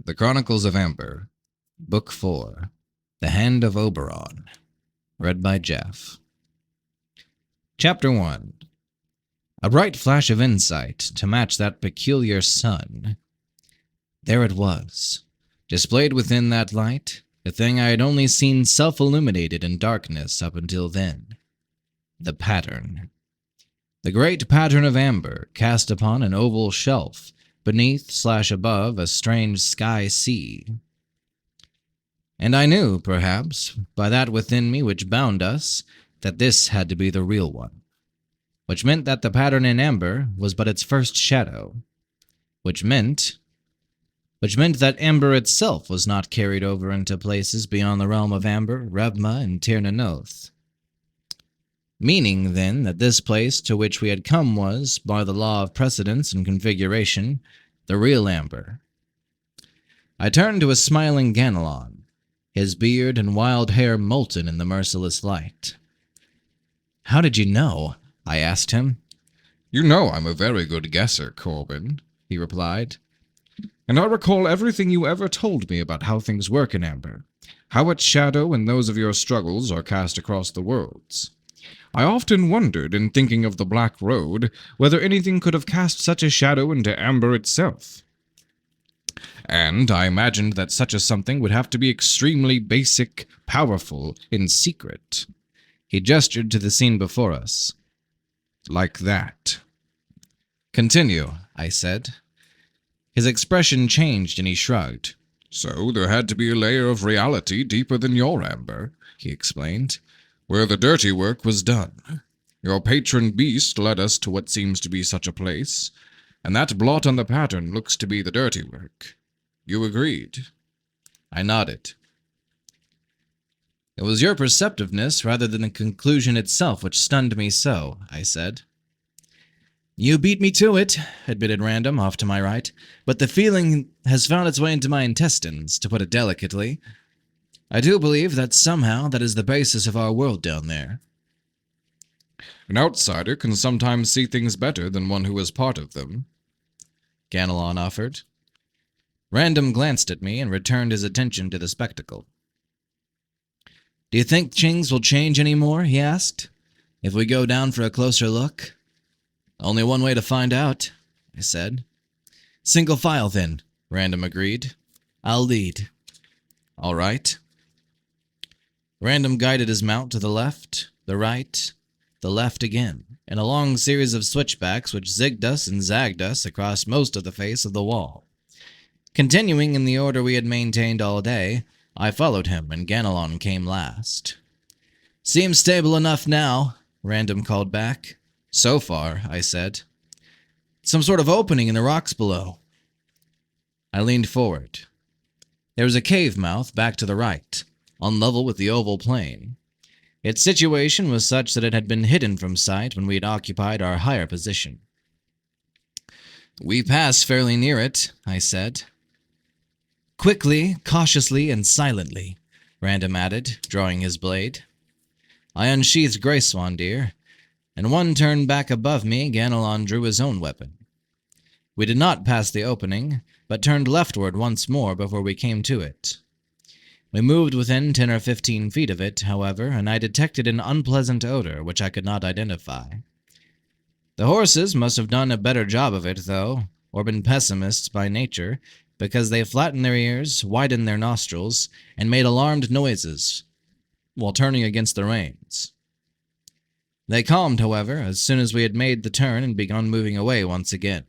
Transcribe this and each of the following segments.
The Chronicles of Amber, Book 4, The Hand of Oberon, read by Geoff. Chapter 1. A bright flash of insight to match that peculiar sun. There it was, displayed within that light, a thing I had only seen self-illuminated in darkness up until then. The pattern. The great pattern of amber cast upon an oval shelf beneath/above a strange sky sea. And I knew, perhaps, by that within me which bound us, that this had to be the real one. Which meant that the pattern in amber was but its first shadow. Which meant that amber itself was not carried over into places beyond the realm of amber, Rebma, and Tir Nanoth. Meaning, then, that this place to which we had come was, by the law of precedence and configuration, the real amber. I turned to a smiling Ganelon, his beard and wild hair molten in the merciless light. "How did you know?" I asked him. "You know I'm a very good guesser, Corbin," he replied. "And I recall everything you ever told me about how things work in amber, how its shadow and those of your struggles are cast across the worlds. I often wondered, in thinking of the Black Road, whether anything could have cast such a shadow into amber itself. And I imagined that such a something would have to be extremely basic, powerful, in secret." He gestured to the scene before us. "Like that." "Continue," I said. His expression changed and he shrugged. "So there had to be a layer of reality deeper than your amber," he explained, "where the dirty work was done. Your patron beast led us to what seems to be such a place, and that blot on the pattern looks to be the dirty work. You agreed?" I nodded. "It was your perceptiveness rather than the conclusion itself which stunned me so," I said. "You beat me to it," admitted Random, off to my right, "but the feeling has found its way into my intestines, to put it delicately. I do believe that somehow that is the basis of our world down there." "An outsider can sometimes see things better than one who is part of them," Ganelon offered. Random glanced at me and returned his attention to the spectacle. "Do you think things will change any more?" he asked, "if we go down for a closer look?" "Only one way to find out," I said. "Single file, then," Random agreed. "I'll lead." "All right." Random guided his mount to the left, the right, the left again, in a long series of switchbacks which zigged us and zagged us across most of the face of the wall. Continuing in the order we had maintained all day, I followed him, and Ganelon came last. "Seems stable enough now," Random called back. "So far," I said. "Some sort of opening in the rocks below." I leaned forward. There was a cave mouth back to the right, on level with the oval plane. Its situation was such that it had been hidden from sight when we had occupied our higher position. "We pass fairly near it," I said. "Quickly, cautiously, and silently," Random added, drawing his blade. I unsheathed Grayswandir, and one turn back above me, Ganelon drew his own weapon. We did not pass the opening, but turned leftward once more before we came to it. We moved within 10 or 15 feet of it, however, and I detected an unpleasant odor which I could not identify. The horses must have done a better job of it, though, or been pessimists by nature, because they flattened their ears, widened their nostrils, and made alarmed noises while turning against the reins. They calmed, however, as soon as we had made the turn and begun moving away once again.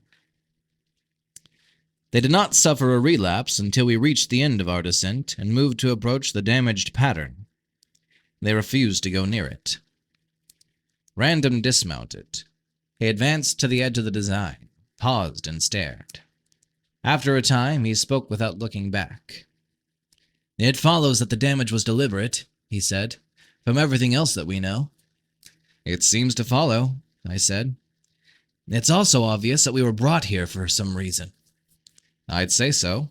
They did not suffer a relapse until we reached the end of our descent and moved to approach the damaged pattern. They refused to go near it. Random dismounted. He advanced to the edge of the design, paused, and stared. After a time, he spoke without looking back. "It follows that the damage was deliberate," he said, "from everything else that we know." "It seems to follow," I said. "It's also obvious that we were brought here for some reason." "I'd say so."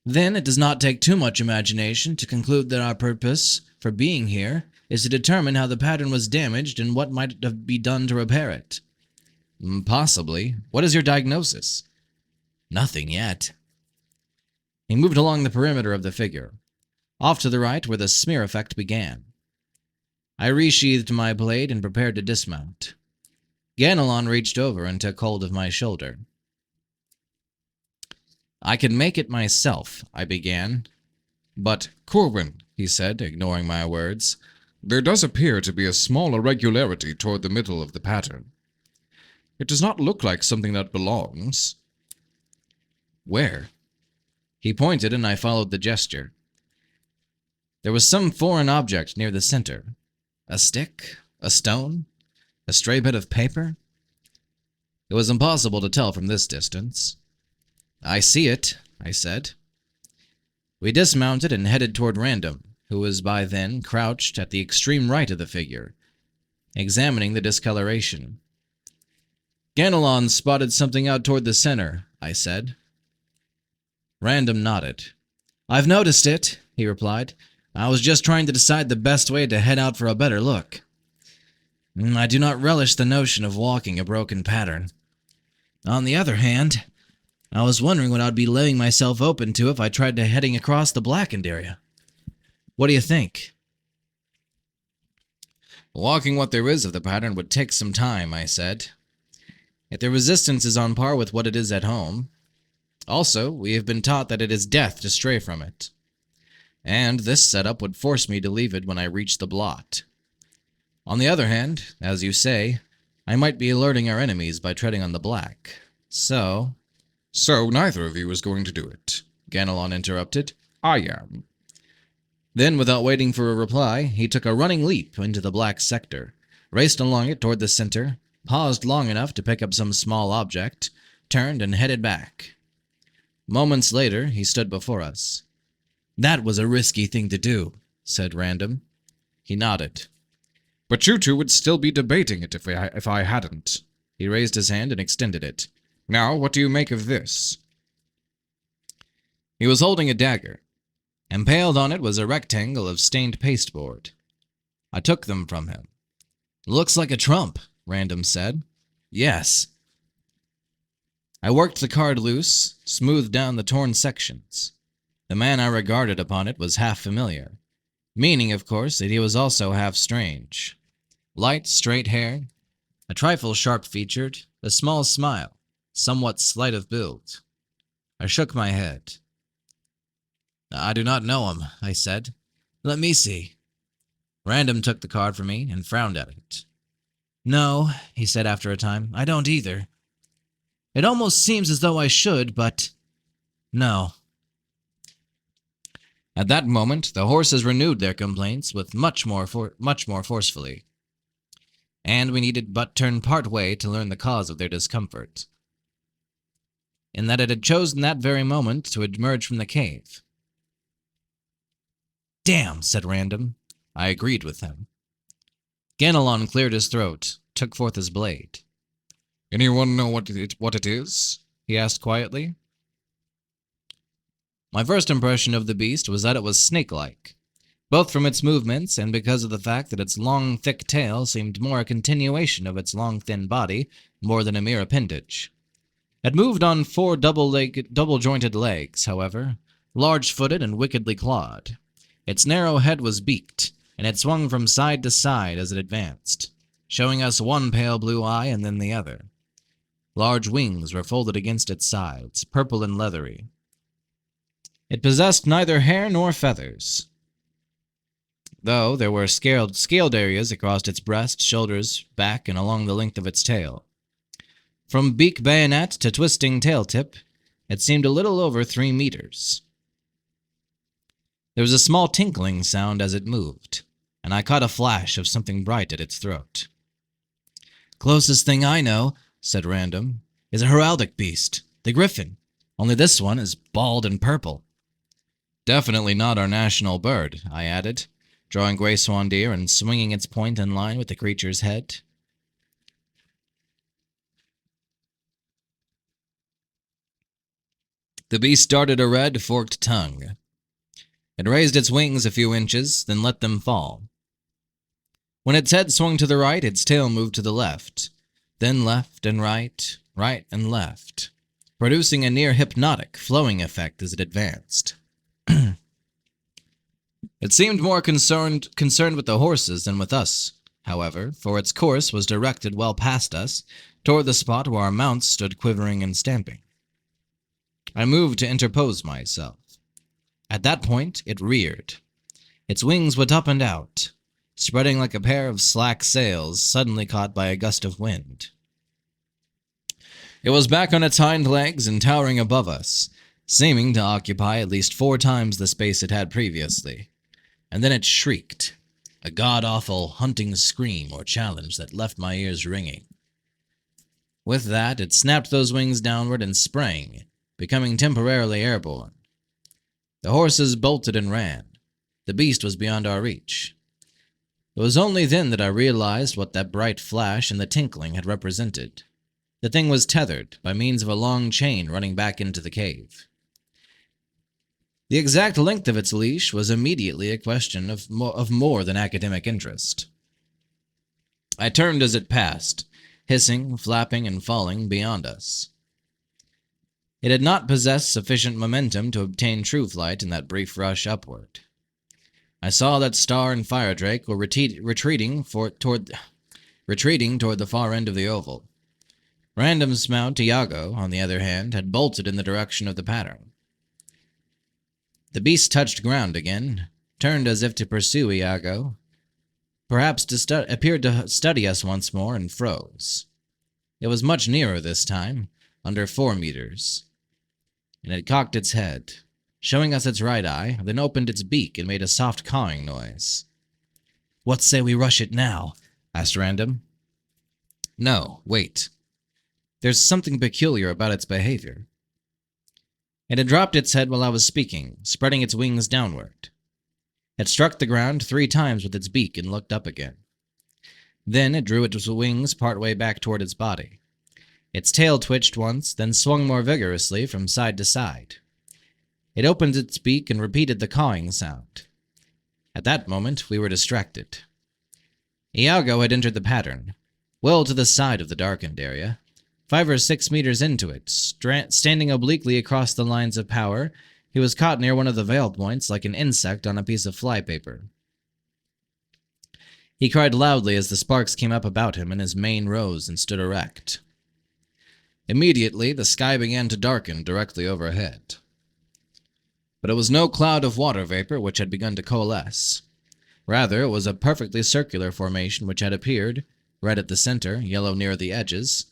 "Then it does not take too much imagination to conclude that our purpose for being here is to determine how the pattern was damaged and what might be done to repair it." "Possibly. What is your diagnosis?" "Nothing yet." He moved along the perimeter of the figure, off to the right where the smear effect began. I resheathed my blade and prepared to dismount. Ganelon reached over and took hold of my shoulder. "I can make it myself," I began. "But, Corwin," he said, ignoring my words, "there does appear to be a small irregularity toward the middle of the pattern. It does not look like something that belongs." "Where?" He pointed, and I followed the gesture. There was some foreign object near the center. A stick? A stone? A stray bit of paper? It was impossible to tell from this distance. "I see it," I said. We dismounted and headed toward Random, who was by then crouched at the extreme right of the figure, examining the discoloration. "Ganelon spotted something out toward the center," I said. Random nodded. "I've noticed it," he replied. "I was just trying to decide the best way to head out for a better look. I do not relish the notion of walking a broken pattern. On the other hand, I was wondering what I'd be laying myself open to if I tried to heading across the blackened area. What do you think?" "Walking what there is of the pattern would take some time," I said. "If the resistance is on par with what it is at home. Also, we have been taught that it is death to stray from it. And this setup would force me to leave it when I reach the blot. On the other hand, as you say, I might be alerting our enemies by treading on the black. So neither of you is going to do it," Ganelon interrupted. "I am." Then, without waiting for a reply, he took a running leap into the black sector, raced along it toward the center, paused long enough to pick up some small object, turned and headed back. Moments later, he stood before us. "That was a risky thing to do," said Random. He nodded. "But you two would still be debating it if I hadn't." He raised his hand and extended it. "Now, what do you make of this?" He was holding a dagger. Impaled on it was a rectangle of stained pasteboard. I took them from him. "Looks like a trump," Random said. "Yes." I worked the card loose, smoothed down the torn sections. The man I regarded upon it was half familiar, meaning, of course, that he was also half strange. Light, straight hair, a trifle sharp-featured, a small smile, somewhat slight of build. I shook my head. "I do not know him," I said. "Let me see." Random took the card from me and frowned at it. "No," he said after a time, "I don't either. It almost seems as though I should, but no." At that moment, the horses renewed their complaints with much more forcefully, and we needed but turn part way to learn the cause of their discomfort. In that it had chosen that very moment to emerge from the cave. "Damn," said Random. I agreed with him. Ganelon cleared his throat, took forth his blade. "Anyone know what it is?" he asked quietly. My first impression of the beast was that it was snake-like, both from its movements and because of the fact that its long, thick tail seemed more a continuation of its long, thin body more than a mere appendage. It moved on 4 double-jointed legs, however, large-footed and wickedly clawed. Its narrow head was beaked, and it swung from side to side as it advanced, showing us one pale blue eye and then the other. Large wings were folded against its sides, purple and leathery. It possessed neither hair nor feathers, though there were scaled areas across its breast, shoulders, back, and along the length of its tail. From beak bayonet to twisting tail tip, it seemed a little over 3 meters. There was a small tinkling sound as it moved, and I caught a flash of something bright at its throat. "Closest thing I know," said Random, "is a heraldic beast, the griffin, only this one is bald and purple." "Definitely not our national bird," I added, drawing Gray Swan Deer and swinging its point in line with the creature's head. The beast darted a red, forked tongue. It raised its wings a few inches, then let them fall. When its head swung to the right, its tail moved to the left, then left and right, right and left. producing a near hypnotic, flowing effect as it advanced. It seemed more concerned with the horses than with us, however, for its course was directed well past us, toward the spot where our mounts stood quivering and stamping. I moved to interpose myself. At that point, it reared. Its wings went up and out, spreading like a pair of slack sails suddenly caught by a gust of wind. It was back on its hind legs and towering above us, seeming to occupy at least 4 times the space it had previously. And then it shrieked, a god-awful hunting scream or challenge that left my ears ringing. With that, it snapped those wings downward and sprang, becoming temporarily airborne. The horses bolted and ran. The beast was beyond our reach. It was only then that I realized what that bright flash and the tinkling had represented. The thing was tethered by means of a long chain running back into the cave. The exact length of its leash was immediately a question of more than academic interest. I turned as it passed, hissing, flapping, and falling beyond us. It had not possessed sufficient momentum to obtain true flight in that brief rush upward. I saw that Star and Firedrake were retreating toward the far end of the oval. Random's mount, Iago, on the other hand, had bolted in the direction of the pattern. The beast touched ground again, turned as if to pursue Iago, perhaps appeared to study us once more, and froze. It was much nearer this time, under 4 meters, and it cocked its head, showing us its right eye, then opened its beak and made a soft cawing noise. "What say we rush it now?" asked Random. "No, wait. There's something peculiar about its behavior." It had dropped its head while I was speaking, spreading its wings downward. It struck the ground 3 times with its beak and looked up again. Then it drew its wings partway back toward its body. Its tail twitched once, then swung more vigorously from side to side. It opened its beak and repeated the cawing sound. At that moment, we were distracted. Iago had entered the pattern, well to the side of the darkened area, 5 or 6 meters into it, standing obliquely across the lines of power. He was caught near one of the veil points like an insect on a piece of flypaper. He cried loudly as the sparks came up about him and his mane rose and stood erect. Immediately, the sky began to darken directly overhead. But it was no cloud of water vapor which had begun to coalesce. Rather, it was a perfectly circular formation which had appeared, red at the center, yellow near the edges,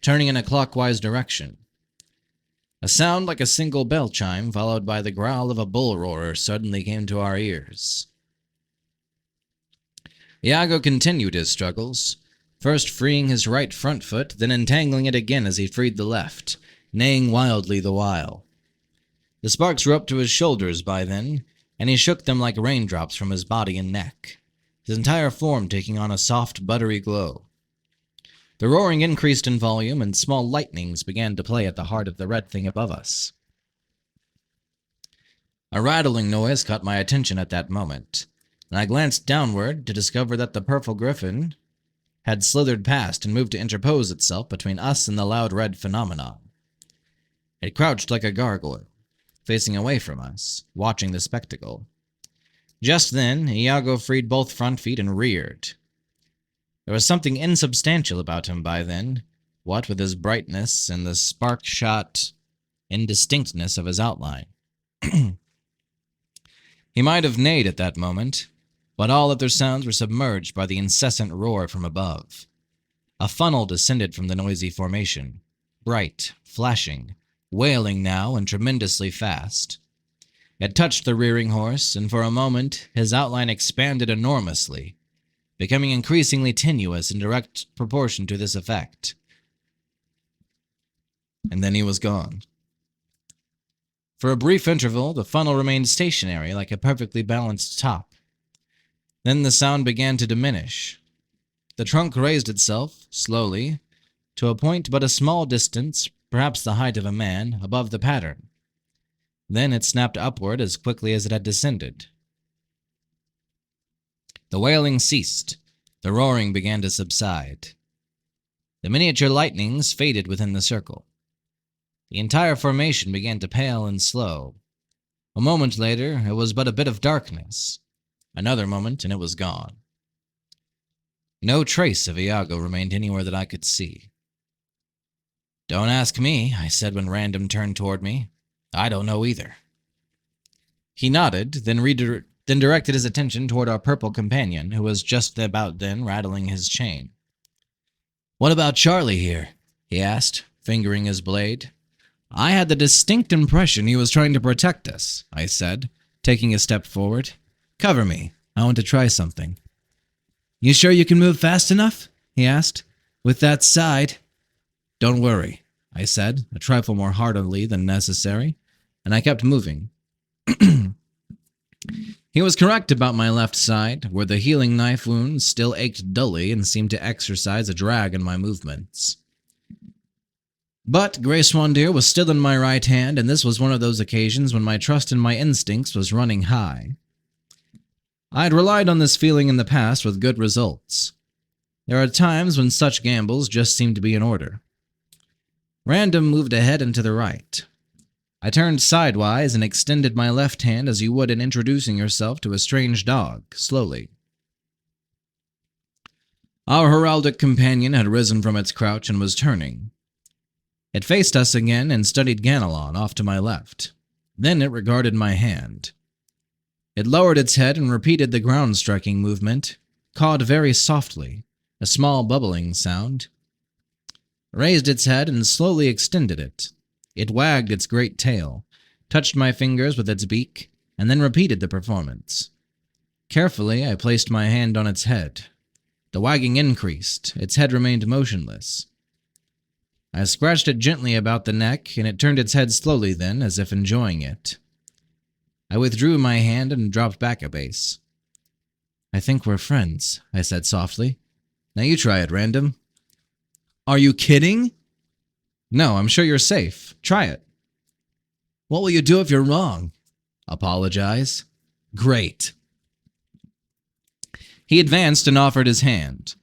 turning in a clockwise direction. A sound like a single bell chime, followed by the growl of a bull roarer, suddenly came to our ears. Iago continued his struggles, first freeing his right front foot, then entangling it again as he freed the left, neighing wildly the while. The sparks were up to his shoulders by then, and he shook them like raindrops from his body and neck, his entire form taking on a soft, buttery glow. The roaring increased in volume, and small lightnings began to play at the heart of the red thing above us. A rattling noise caught my attention at that moment, and I glanced downward to discover that the purple griffin had slithered past and moved to interpose itself between us and the loud red phenomenon. It crouched like a gargoyle, facing away from us, watching the spectacle. Just then, Iago freed both front feet and reared. There was something insubstantial about him by then, what with his brightness and the spark-shot indistinctness of his outline. He might have neighed at that moment, but all other sounds were submerged by the incessant roar from above. A funnel descended from the noisy formation, bright, flashing, wailing now and tremendously fast. It touched the rearing horse, and for a moment his outline expanded enormously, becoming increasingly tenuous in direct proportion to this effect. And then he was gone. For a brief interval, the funnel remained stationary like a perfectly balanced top. Then the sound began to diminish. The trunk raised itself, slowly, to a point but a small distance, perhaps the height of a man, above the pattern. Then it snapped upward as quickly as it had descended. The wailing ceased. The roaring began to subside. The miniature lightnings faded within the circle. The entire formation began to pale and slow. A moment later, it was but a bit of darkness. Another moment, and it was gone. No trace of Iago remained anywhere that I could see. "Don't ask me," I said when Random turned toward me. "I don't know either." He nodded, then directed his attention toward our purple companion, who was just about then rattling his chain. "What about Charlie here?" he asked, fingering his blade. "I had the distinct impression he was trying to protect us," I said, taking a step forward. "Cover me. I want to try something." "You sure you can move fast enough?" he asked. "With that side—" "Don't worry," I said, a trifle more heartily than necessary, and I kept moving. He was correct about my left side, where the healing knife wound still ached dully and seemed to exercise a drag on my movements. But Grace Wandir was still in my right hand, and this was one of those occasions when my trust in my instincts was running high. I had relied on this feeling in the past with good results. There are times when such gambles just seem to be in order. Random moved ahead and to the right. I turned sidewise and extended my left hand as you would in introducing yourself to a strange dog, slowly. Our heraldic companion had risen from its crouch and was turning. It faced us again and studied Ganelon off to my left. Then it regarded my hand. It lowered its head and repeated the ground-striking movement, cawed very softly, a small bubbling sound. Raised its head and slowly extended it. It wagged its great tail, touched my fingers with its beak, and then repeated the performance. Carefully, I placed my hand on its head. The wagging increased. Its head remained motionless. I scratched it gently about the neck, and it turned its head slowly then, as if enjoying it. I withdrew my hand and dropped back a pace. "I think we're friends," I said softly. "Now you try it, Random." "Are you kidding?" "No, I'm sure you're safe. Try it." "What will you do if you're wrong?" "Apologize." "Great." He advanced and offered his hand.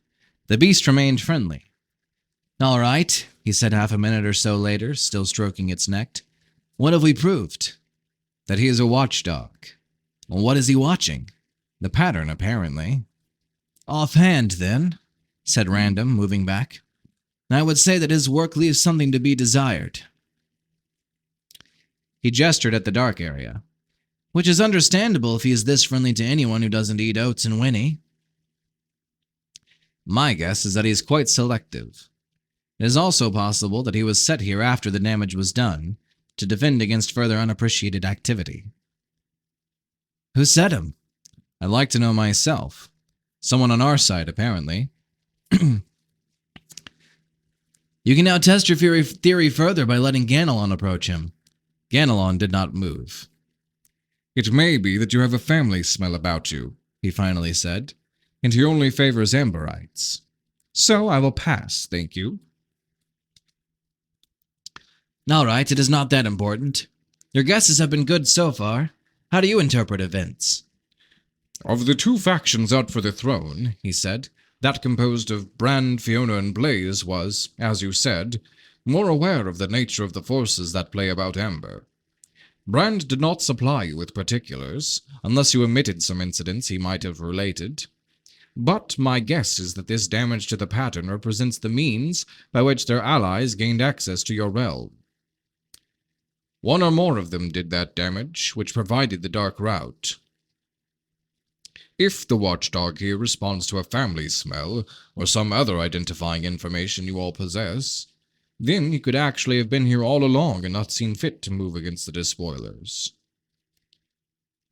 The beast remained friendly. "All right," he said half a minute or so later, still stroking its neck. "What have we proved?" "That he is a watchdog." "Well, what is he watching?" "The pattern, apparently." "Offhand, then," said Random, moving back, "I would say that his work leaves something to be desired." He gestured at the dark area. "Which is understandable if he is this friendly to anyone who doesn't eat oats and whinny." "My guess is that he is quite selective. It is also possible that he was set here after the damage was done, to defend against further unappreciated activity." "Who set him?" "I'd like to know myself. Someone on our side, apparently." "You can now test your theory further by letting Ganelon approach him." Ganelon did not move. "It may be that you have a family smell about you," he finally said, "and he only favors Amberites. So I will pass, thank you." "All right, it is not that important. Your guesses have been good so far. How do you interpret events?" "Of the two factions out for the throne," he said, "that composed of Brand, Fiona, and Blaze was, as you said, more aware of the nature of the forces that play about Amber. Brand did not supply you with particulars, unless you omitted some incidents he might have related. But my guess is that this damage to the pattern represents the means by which their allies gained access to your realm. One or more of them did that damage, which provided the dark route. If the watchdog here responds to a family smell, or some other identifying information you all possess, then he could actually have been here all along and not seen fit to move against the despoilers."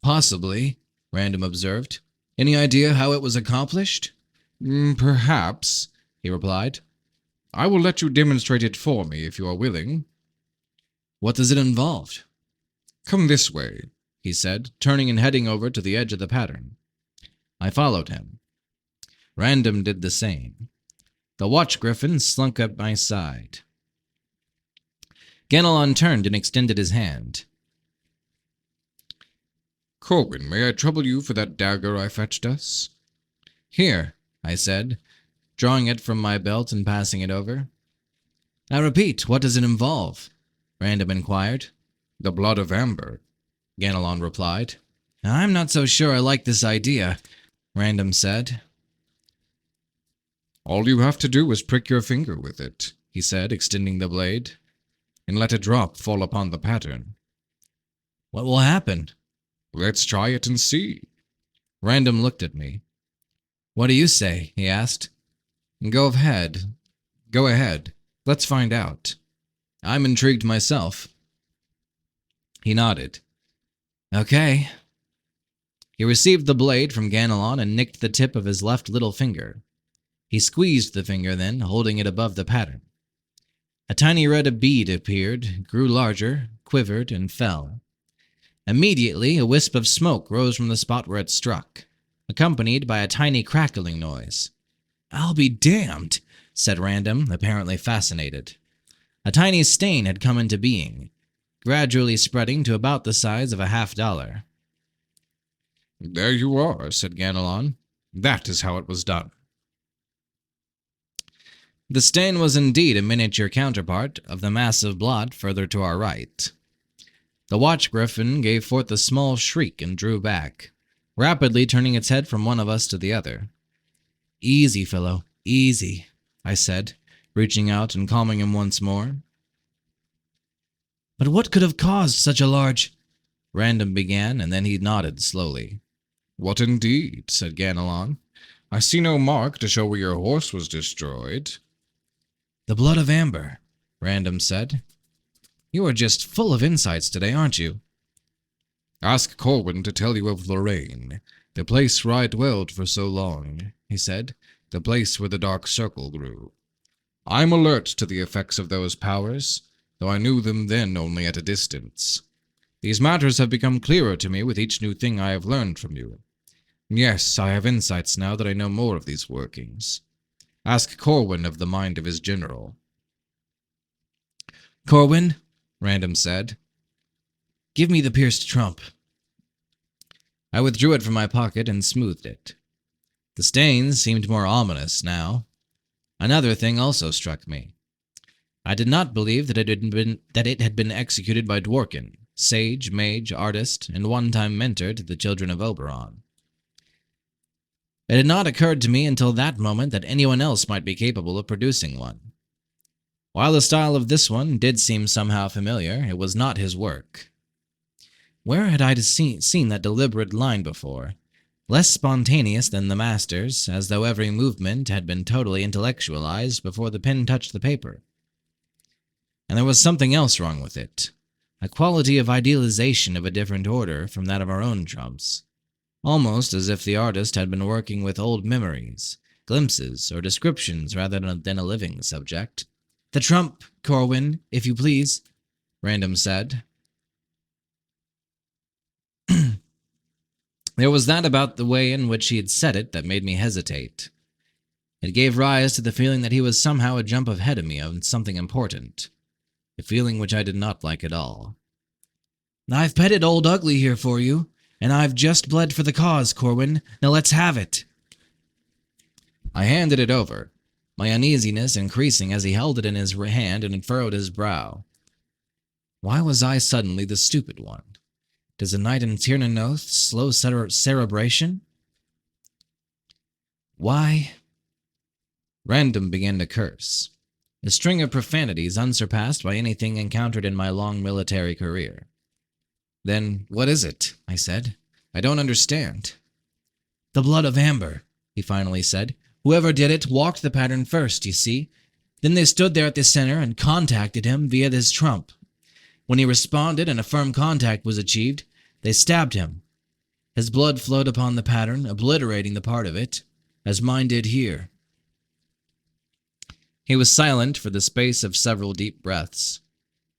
"Possibly," Random observed. "Any idea how it was accomplished?" Perhaps," he replied. "I will let you demonstrate it for me if you are willing." "What does it involve?" "Come this way," he said, turning and heading over to the edge of the pattern. I followed him. Random did the same. The watch griffin slunk at my side. Ganelon turned and extended his hand. "Corbin, may I trouble you for that dagger I fetched us?" "Here," I said, drawing it from my belt and passing it over. "I repeat, what does it involve?" Random inquired. The blood of amber, Ganelon replied. I'm not so sure I like this idea, Random said. All you have to do is prick your finger with it, he said, extending the blade, and let a drop fall upon the pattern. What will happen? Let's try it and see. Random looked at me. What do you say? He asked. Go ahead. Go ahead. Let's find out. I'm intrigued myself. He nodded. Okay. He received the blade from Ganelon and nicked the tip of his left little finger. He squeezed the finger then, holding it above the pattern. A tiny red bead appeared, grew larger, quivered, and fell. Immediately, a wisp of smoke rose from the spot where it struck, accompanied by a tiny crackling noise. I'll be damned, said Random, apparently fascinated. A tiny stain had come into being, gradually spreading to about the size of a $50. There you are, said Ganelon. That is how it was done. The stain was indeed a miniature counterpart of the mass of blood further to our right. The watch griffin gave forth a small shriek and drew back, rapidly turning its head from one of us to the other. Easy, fellow, easy, I said, reaching out and calming him once more. But what could have caused such a large... Random began, and then he nodded slowly. What indeed, said Ganelon. I see no mark to show where your horse was destroyed. The blood of amber, Random said. You are just full of insights today, aren't you? Ask Corwin to tell you of Lorraine, the place where I dwelled for so long, he said, the place where the dark circle grew. I'm alert to the effects of those powers, though I knew them then only at a distance. These matters have become clearer to me with each new thing I have learned from you. Yes, I have insights now that I know more of these workings. Ask Corwin of the mind of his general. Corwin, Random said, give me the pierced trump. I withdrew it from my pocket and smoothed it. The stains seemed more ominous now. Another thing also struck me. I did not believe that it had been executed by Dworkin, sage, mage, artist, and one-time mentor to the children of Oberon. It had not occurred to me until that moment that anyone else might be capable of producing one. While the style of this one did seem somehow familiar, it was not his work. Where had I seen that deliberate line before? Less spontaneous than the master's, as though every movement had been totally intellectualized before the pen touched the paper. And there was something else wrong with it. A quality of idealization of a different order from that of our own trumps. Almost as if the artist had been working with old memories, glimpses, or descriptions rather than a living subject. The trump, Corwin, if you please, Random said. There was that about the way in which he had said it that made me hesitate. It gave rise to the feeling that he was somehow a jump ahead of me on something important, a feeling which I did not like at all. I've petted Old Ugly here for you, and I've just bled for the cause, Corwin. Now let's have it. I handed it over, my uneasiness increasing as he held it in his hand and furrowed his brow. Why was I suddenly the stupid one? Does a knight in Tiernan slow cerebration? Why? Random began to curse, a string of profanities unsurpassed by anything encountered in my long military career. Then, what is it? I said. I don't understand. The blood of amber, he finally said. Whoever did it walked the pattern first, you see. Then they stood there at the center and contacted him via this trump. When he responded and a firm contact was achieved, they stabbed him. His blood flowed upon the pattern, obliterating the part of it, as mine did here. He was silent for the space of several deep breaths.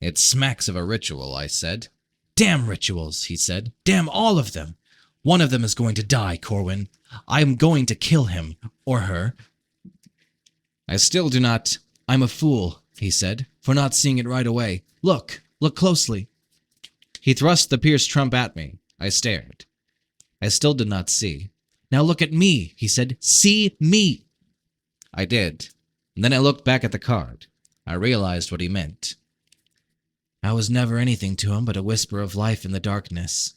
It smacks of a ritual, I said. Damn rituals, he said. Damn all of them. One of them is going to die, Corwin. I am going to kill him, or her. I still do not... I'm a fool, he said, for not seeing it right away. Look closely. He thrust the pierced trump at me. I stared. I still did not see. Now look at me, he said. See me. I did. And then I looked back at the card. I realized what he meant. I was never anything to him but a whisper of life in the darkness.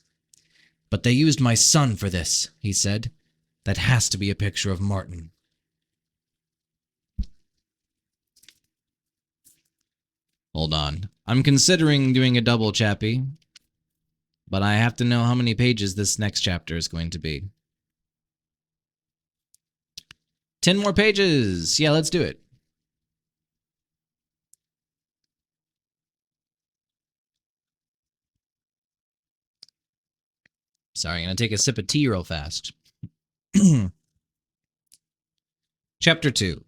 But they used my son for this, he said. That has to be a picture of Martin. Hold on. I'm considering doing a double chappy, but I have to know how many pages this next chapter is going to be. 10 more pages! Yeah, let's do it. Sorry, I'm going to take a sip of tea real fast. Chapter 2.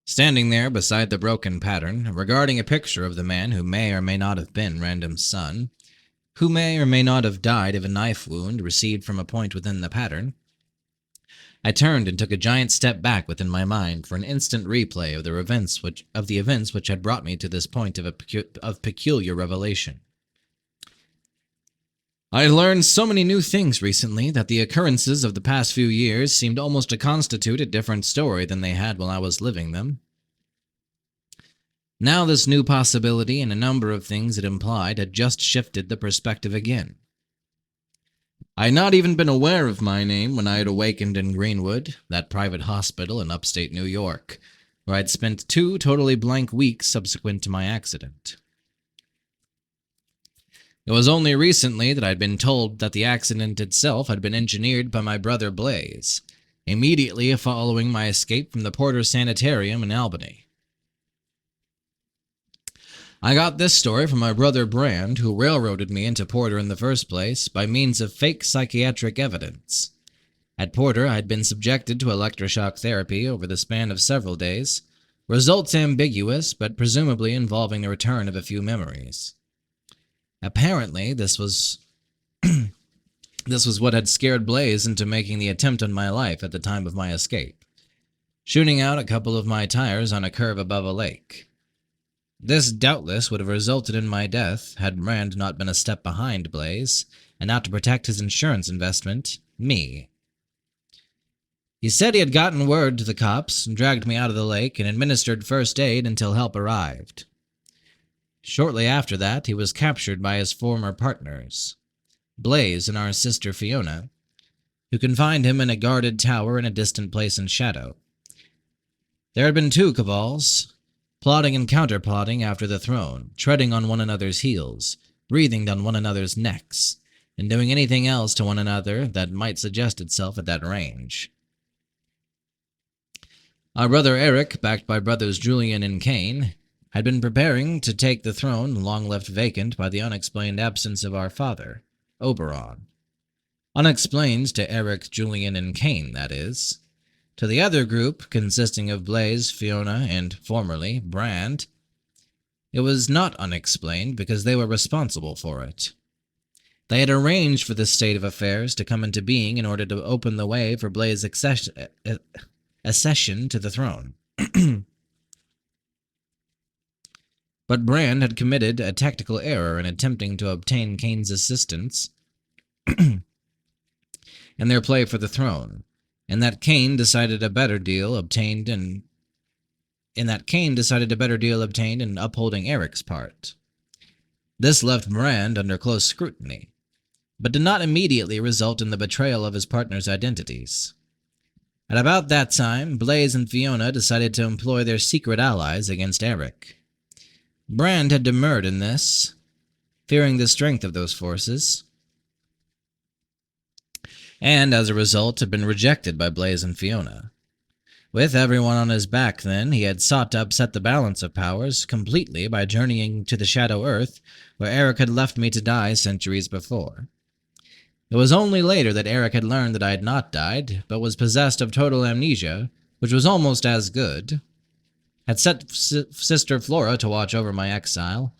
Standing there beside the broken pattern, regarding a picture of the man who may or may not have been Random's son, who may or may not have died of a knife wound received from a point within the pattern, I turned and took a giant step back within my mind for an instant replay of the events which had brought me to this point of peculiar revelation. I had learned so many new things recently that the occurrences of the past few years seemed almost to constitute a different story than they had while I was living them. Now this new possibility and a number of things it implied had just shifted the perspective again. I had not even been aware of my name when I had awakened in Greenwood, that private hospital in upstate New York, where I'd spent 2 totally blank weeks subsequent to my accident. It was only recently that I'd been told that the accident itself had been engineered by my brother Blaze, immediately following my escape from the Porter Sanitarium in Albany. I got this story from my brother Brand, who railroaded me into Porter in the first place by means of fake psychiatric evidence. At Porter, I had been subjected to electroshock therapy over the span of several days, results ambiguous, but presumably involving the return of a few memories. Apparently, this was what had scared Blaze into making the attempt on my life at the time of my escape, shooting out a couple of my tires on a curve above a lake. This doubtless would have resulted in my death had Brand not been a step behind Blaze, and out to protect his insurance investment, me. He said he had gotten word to the cops and dragged me out of the lake and administered first aid until help arrived. Shortly after that, he was captured by his former partners, Blaze and our sister Fiona, who confined him in a guarded tower in a distant place in shadow. There had been 2 cabals, plotting and counterplotting after the throne, treading on one another's heels, breathing down one another's necks, and doing anything else to one another that might suggest itself at that range. Our brother Eric, backed by brothers Julian and Cain, had been preparing to take the throne long left vacant by the unexplained absence of our father, Oberon. Unexplained to Eric, Julian, and Cain, that is. To the other group, consisting of Blaze, Fiona, and, formerly, Brand, it was not unexplained because they were responsible for it. They had arranged for this state of affairs to come into being in order to open the way for Blaze's accession to the throne. But Brand had committed a tactical error in attempting to obtain Cain's assistance in their play for the throne, and that Cain decided a better deal obtained in upholding Eric's part. This left Brand under close scrutiny, but did not immediately result in the betrayal of his partner's identities. At about that time, Blaze and Fiona decided to employ their secret allies against Eric. Brand had demurred in this, fearing the strength of those forces, and as a result had been rejected by Blaze and Fiona. With everyone on his back, then, he had sought to upset the balance of powers completely by journeying to the Shadow Earth, where Eric had left me to die centuries before. It was only later that Eric had learned that I had not died, but was possessed of total amnesia, which was almost as good, had set Sister Flora to watch over my exile,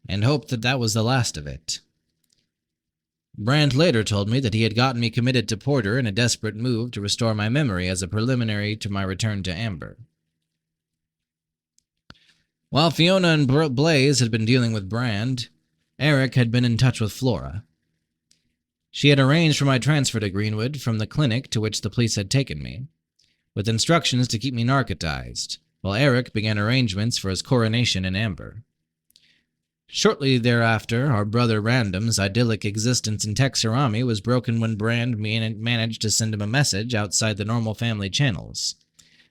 and hoped that that was the last of it. Brand later told me that he had gotten me committed to Porter in a desperate move to restore my memory as a preliminary to my return to Amber. While Fiona and Blaze had been dealing with Brand, Eric had been in touch with Flora. She had arranged for my transfer to Greenwood from the clinic to which the police had taken me, with instructions to keep me narcotized, while Eric began arrangements for his coronation in Amber. Shortly thereafter, our brother Random's idyllic existence in Texarami was broken when Brand managed to send him a message outside the normal family channels,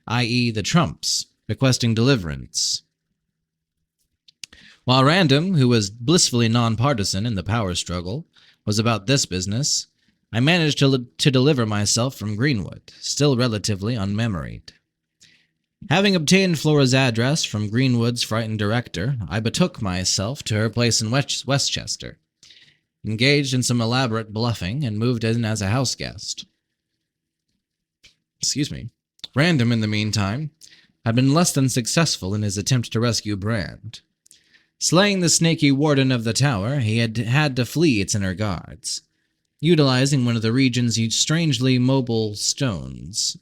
i.e. the Trumps, requesting deliverance. While Random, who was blissfully nonpartisan in the power struggle, was about this business, I managed to deliver myself from Greenwood, still relatively unmemoried. Having obtained Flora's address from Greenwood's frightened director, I betook myself to her place in Westchester, engaged in some elaborate bluffing, and moved in as a house guest. Random, in the meantime, had been less than successful in his attempt to rescue Brand. Slaying the snaky warden of the tower, he had to flee its inner guards, utilizing one of the region's strangely mobile stones.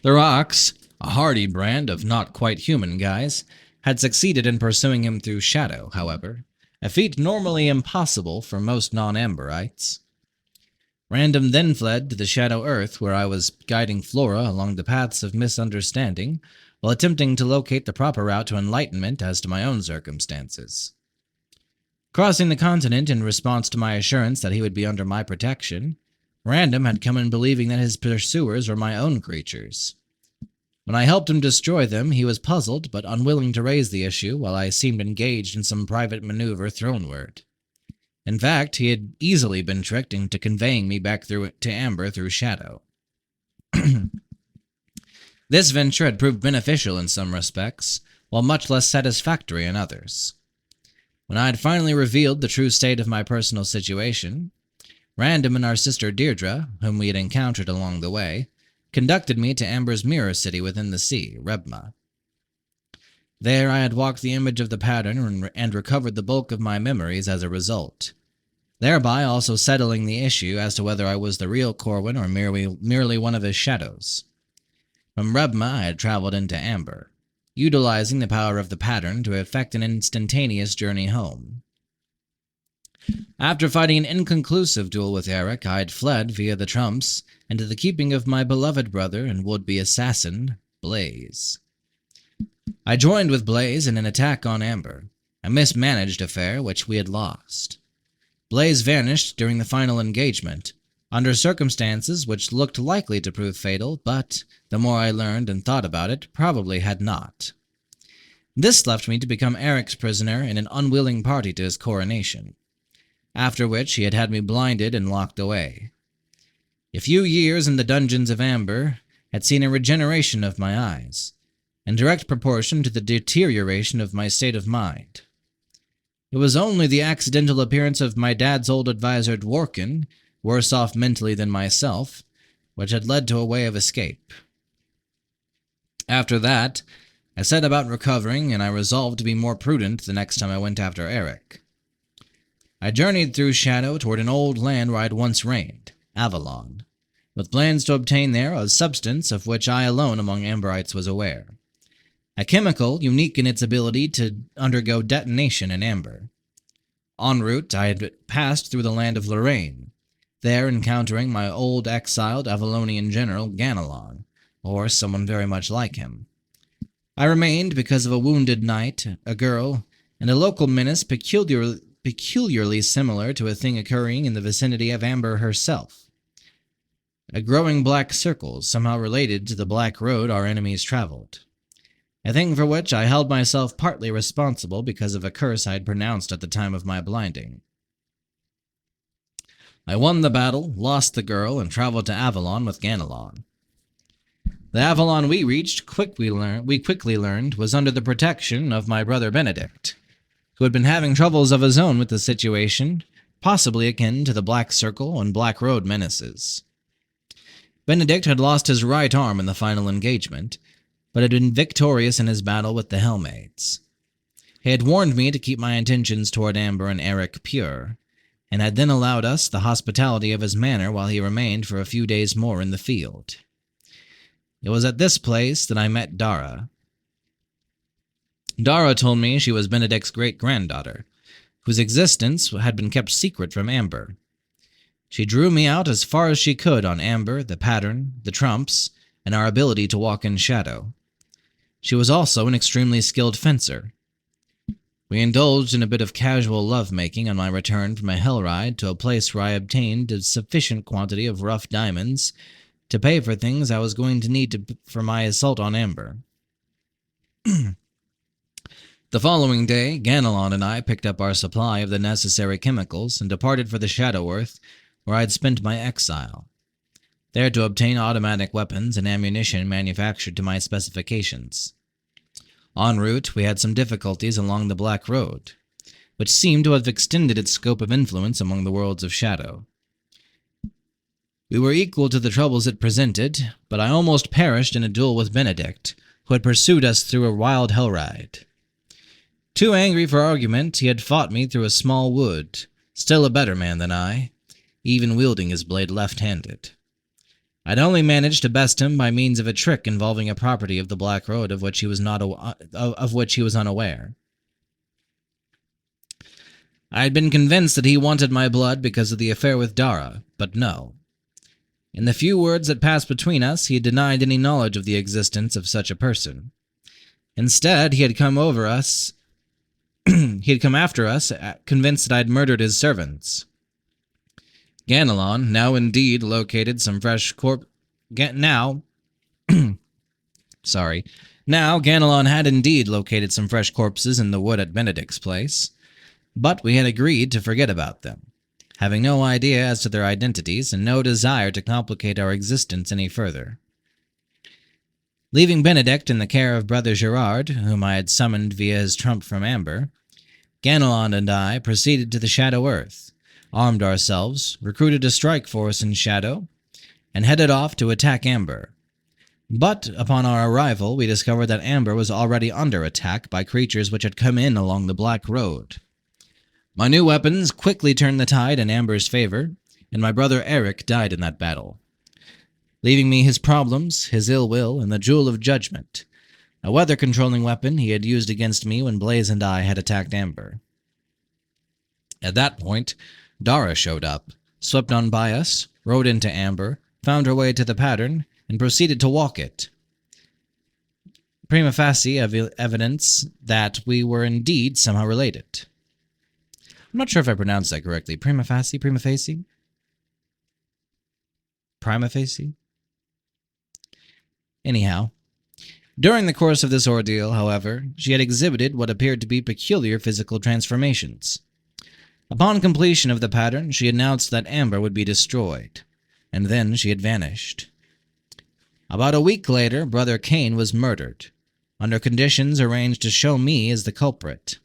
The Rocks, a hardy brand of not-quite-human guys, had succeeded in pursuing him through shadow, however, a feat normally impossible for most non-Amberites. Random then fled to the Shadow Earth, where I was guiding Flora along the paths of misunderstanding while attempting to locate the proper route to enlightenment as to my own circumstances. Crossing the continent in response to my assurance that he would be under my protection, Random had come in believing that his pursuers were my own creatures. When I helped him destroy them, he was puzzled but unwilling to raise the issue while I seemed engaged in some private maneuver throneward. In fact, he had easily been tricked into conveying me back to Amber through Shadow. This venture had proved beneficial in some respects, while much less satisfactory in others. When I had finally revealed the true state of my personal situation, Random and our sister Deirdre, whom we had encountered along the way, conducted me to Amber's mirror city within the sea, Rebma. There I had walked the image of the pattern and recovered the bulk of my memories as a result, thereby also settling the issue as to whether I was the real Corwin or merely one of his shadows. From Rebma I had traveled into Amber, utilizing the power of the pattern to effect an instantaneous journey home. After fighting an inconclusive duel with Eric, I had fled via the Trumps into the keeping of my beloved brother and would-be assassin, Blaze. I joined with Blaze in an attack on Amber, a mismanaged affair which we had lost. Blaze vanished during the final engagement, under circumstances which looked likely to prove fatal, but, the more I learned and thought about it, probably had not. This left me to become Eric's prisoner in an unwilling party to his coronation, after which he had me blinded and locked away. A few years in the dungeons of Amber had seen a regeneration of my eyes, in direct proportion to the deterioration of my state of mind. It was only the accidental appearance of my dad's old advisor Dworkin, worse off mentally than myself, which had led to a way of escape. After that, I set about recovering, and I resolved to be more prudent the next time I went after Eric. I journeyed through Shadow toward an old land where I had once reigned, Avalon, with plans to obtain there a substance of which I alone among Amberites was aware. A chemical unique in its ability to undergo detonation in amber. En route, I had passed through the land of Lorraine, there encountering my old exiled Avalonian general Ganelon, or someone very much like him. I remained because of a wounded knight, a girl, and a local menace peculiarly similar to a thing occurring in the vicinity of Amber herself. A growing black circle, somehow related to the black road our enemies traveled. A thing for which I held myself partly responsible because of a curse I had pronounced at the time of my blinding. I won the battle, lost the girl, and traveled to Avalon with Ganelon. The Avalon we reached, we quickly learned, was under the protection of my brother Benedict, who had been having troubles of his own with the situation, possibly akin to the Black Circle and Black Road menaces. Benedict had lost his right arm in the final engagement, but had been victorious in his battle with the Hellmaids. He had warned me to keep my intentions toward Amber and Eric pure, and had then allowed us the hospitality of his manor while he remained for a few days more in the field. It was at this place that I met Dara. Dara told me she was Benedict's great-granddaughter, whose existence had been kept secret from Amber. She drew me out as far as she could on Amber, the pattern, the Trumps, and our ability to walk in shadow. She was also an extremely skilled fencer. We indulged in a bit of casual lovemaking on my return from a hell ride to a place where I obtained a sufficient quantity of rough diamonds to pay for things I was going to need for my assault on Amber. The following day, Ganelon and I picked up our supply of the necessary chemicals and departed for the Shadow Earth, where I had spent my exile, there to obtain automatic weapons and ammunition manufactured to my specifications. En route, we had some difficulties along the Black Road, which seemed to have extended its scope of influence among the worlds of shadow. We were equal to the troubles it presented, but I almost perished in a duel with Benedict, who had pursued us through a wild hell ride. Too angry for argument, he had fought me through a small wood, still a better man than I, even wielding his blade left-handed. I'd only managed to best him by means of a trick involving a property of the Black Road of which he was unaware. I had been convinced that he wanted my blood because of the affair with Dara, but no. In the few words that passed between us, he had denied any knowledge of the existence of such a person. Instead, he had come after us, convinced that I had murdered his servants. Ganelon now indeed located some fresh Now Ganelon had indeed located some fresh corpses in the wood at Benedict's place, but we had agreed to forget about them, having no idea as to their identities and no desire to complicate our existence any further. Leaving Benedict in the care of Brother Gerard, whom I had summoned via his trump from Amber, Ganelon and I proceeded to the Shadow Earth, armed ourselves, recruited a strike force in Shadow, and headed off to attack Amber. But upon our arrival, we discovered that Amber was already under attack by creatures which had come in along the Black Road. My new weapons quickly turned the tide in Amber's favor, and my brother Eric died in that battle, leaving me his problems, his ill will, and the Jewel of Judgment, a weather-controlling weapon he had used against me when Blaze and I had attacked Amber. At that point, Dara showed up, swept on by us, rode into Amber, found her way to the pattern, and proceeded to walk it. Prima facie evidence that we were indeed somehow related. I'm not sure if I pronounced that correctly. Prima facie? Prima facie? Prima facie? Anyhow, during the course of this ordeal, however, she had exhibited what appeared to be peculiar physical transformations. Upon completion of the pattern, she announced that Amber would be destroyed, and then she had vanished. About a week later, Brother Cain was murdered, under conditions arranged to show me as the culprit.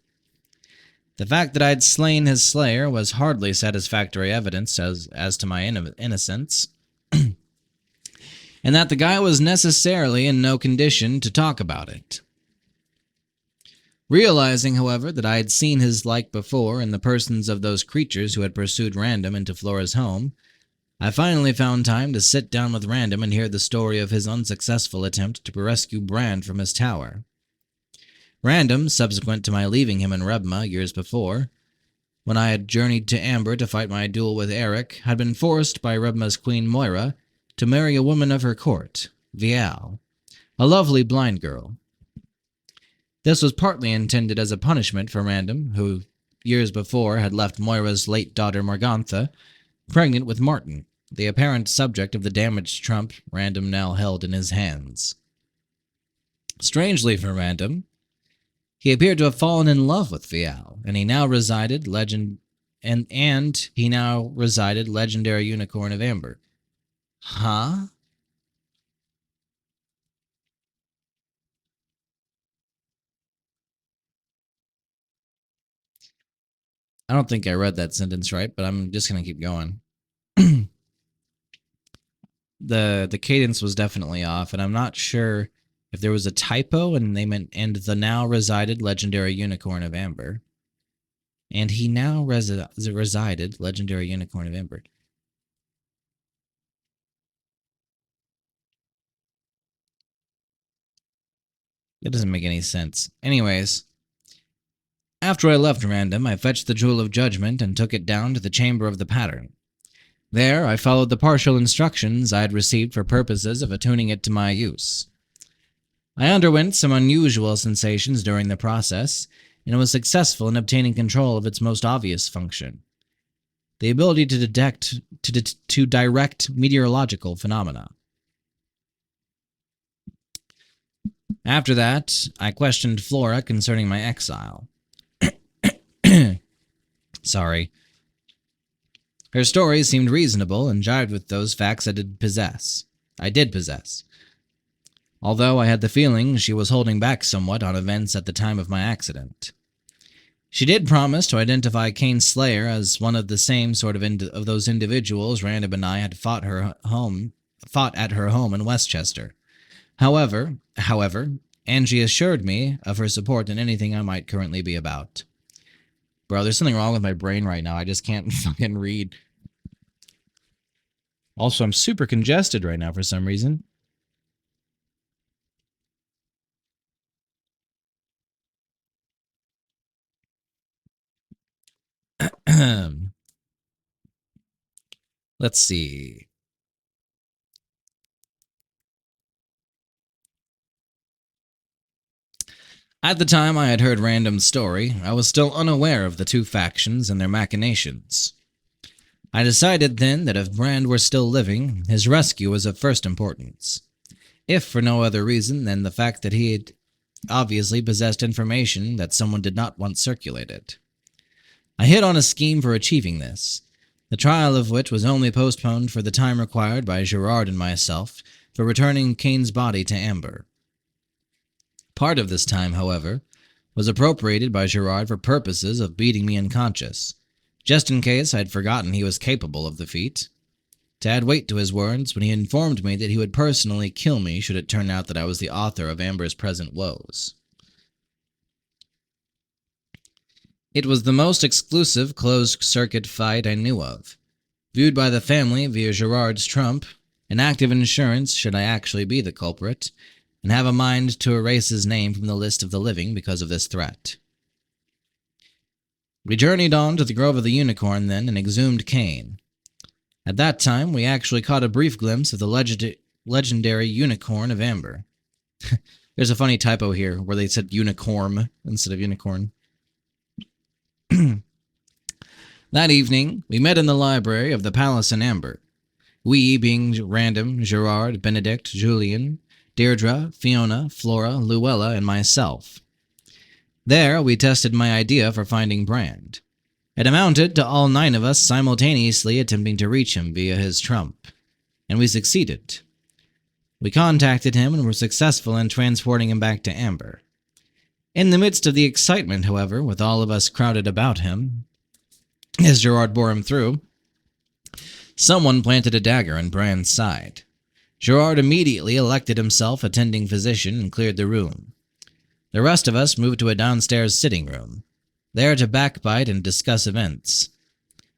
The fact that I had slain his slayer was hardly satisfactory evidence as to my innocence, and that the guy was necessarily in no condition to talk about it. Realizing, however, that I had seen his like before in the persons of those creatures who had pursued Random into Flora's home, I finally found time to sit down with Random and hear the story of his unsuccessful attempt to rescue Brand from his tower. Random, subsequent to my leaving him in Rebma years before, when I had journeyed to Amber to fight my duel with Eric, had been forced by Rebma's queen Moira to marry a woman of her court, Vial, a lovely blind girl. This was partly intended as a punishment for Random, who, years before, had left Moira's late daughter Morgantha pregnant with Martin, the apparent subject of the damaged trump Random now held in his hands. Strangely for Random, he appeared to have fallen in love with Vial, and he now resided legendary unicorn of Amber. Huh? I don't think I read that sentence right, but I'm just going to keep going. The cadence was definitely off, and I'm not sure if there was a typo and they meant and the now resided legendary unicorn of Amber. And he now resided legendary unicorn of Amber. That doesn't make any sense. Anyways, after I left Random, I fetched the Jewel of Judgment and took it down to the Chamber of the Pattern. There, I followed the partial instructions I had received for purposes of attuning it to my use. I underwent some unusual sensations during the process, and was successful in obtaining control of its most obvious function, the ability to direct meteorological phenomena. After that, I questioned Flora concerning my exile. Sorry. Her story seemed reasonable and jived with those facts I did possess. Although I had the feeling she was holding back somewhat on events at the time of my accident. She did promise to identify Kane's slayer as one of the same sort of those individuals Random and I had fought at her home in Westchester. However, Angie assured me of her support in anything I might currently be about. Bro, there's something wrong with my brain right now. I just can't fucking read. Also, I'm super congested right now for some reason. Let's see. At the time I had heard Random's story, I was still unaware of the two factions and their machinations. I decided then that if Brand were still living, his rescue was of first importance. If for no other reason than the fact that he had obviously possessed information that someone did not want circulated. I hit on a scheme for achieving this, the trial of which was only postponed for the time required by Gerard and myself for returning Kane's body to Amber. Part of this time, however, was appropriated by Gerard for purposes of beating me unconscious, just in case I had forgotten he was capable of the feat. To add weight to his words, when he informed me that he would personally kill me should it turn out that I was the author of Amber's present woes. It was the most exclusive closed-circuit fight I knew of, viewed by the family via Gerard's trump, an active insurance should I actually be the culprit, and have a mind to erase his name from the list of the living because of this threat. We journeyed on to the Grove of the Unicorn then and exhumed Kane. At that time, we actually caught a brief glimpse of the legendary Unicorn of Amber. There's a funny typo here where they said unicorn instead of unicorn. That evening, we met in the library of the Palace in Amber. We being Random, Gerard, Benedict, Julian, Deirdre, Fiona, Flora, Luella, and myself. There, we tested my idea for finding Brand. It amounted to all 9 of us simultaneously attempting to reach him via his trump, and we succeeded. We contacted him and were successful in transporting him back to Amber. In the midst of the excitement, however, with all of us crowded about him, as Gerard bore him through, someone planted a dagger in Brand's side. Gerard immediately elected himself attending physician and cleared the room. The rest of us moved to a downstairs sitting room, there to backbite and discuss events.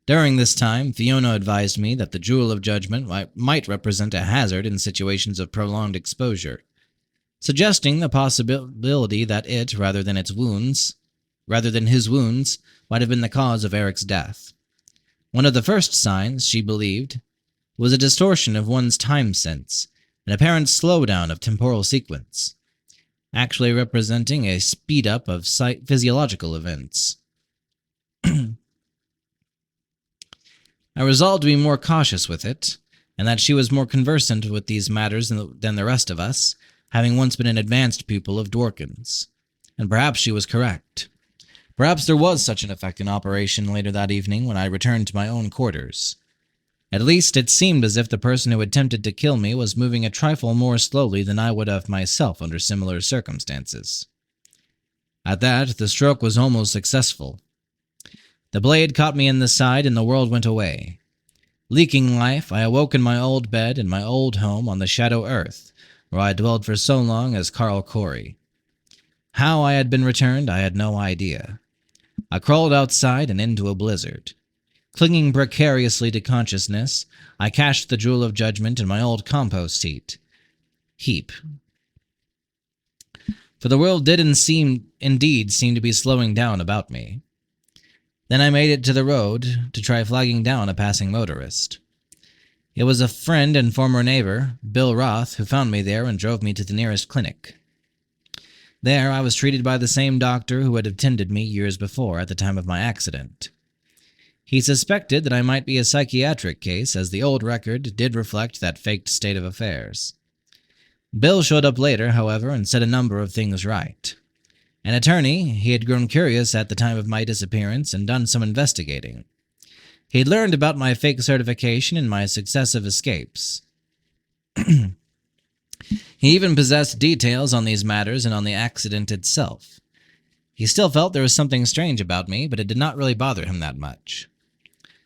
During this time, Fiona advised me that the Jewel of Judgment might represent a hazard in situations of prolonged exposure, suggesting the possibility that it, rather than his wounds, might have been the cause of Eric's death. One of the first signs, she believed, was a distortion of one's time sense, an apparent slowdown of temporal sequence, actually representing a speed-up of physiological events. I resolved to be more cautious with it, and that she was more conversant with these matters than the rest of us, having once been an advanced pupil of Dworkin's. And perhaps she was correct. Perhaps there was such an effect in operation later that evening when I returned to my own quarters. At least it seemed as if the person who attempted to kill me was moving a trifle more slowly than I would have myself under similar circumstances. At that, the stroke was almost successful. The blade caught me in the side and the world went away. Leaking life, I awoke in my old bed in my old home on the Shadow Earth, where I dwelled for so long as Carl Corey. How I had been returned, I had no idea. I crawled outside and into a blizzard. Clinging precariously to consciousness, I cached the Jewel of Judgment in my old compost heap. For the world did indeed seem to be slowing down about me. Then I made it to the road to try flagging down a passing motorist. It was a friend and former neighbor, Bill Roth, who found me there and drove me to the nearest clinic. There, I was treated by the same doctor who had attended me years before at the time of my accident. He suspected that I might be a psychiatric case, as the old record did reflect that faked state of affairs. Bill showed up later, however, and set a number of things right. An attorney, he had grown curious at the time of my disappearance and done some investigating. He had learned about my fake certification and my successive escapes. He even possessed details on these matters and on the accident itself. He still felt there was something strange about me, but it did not really bother him that much.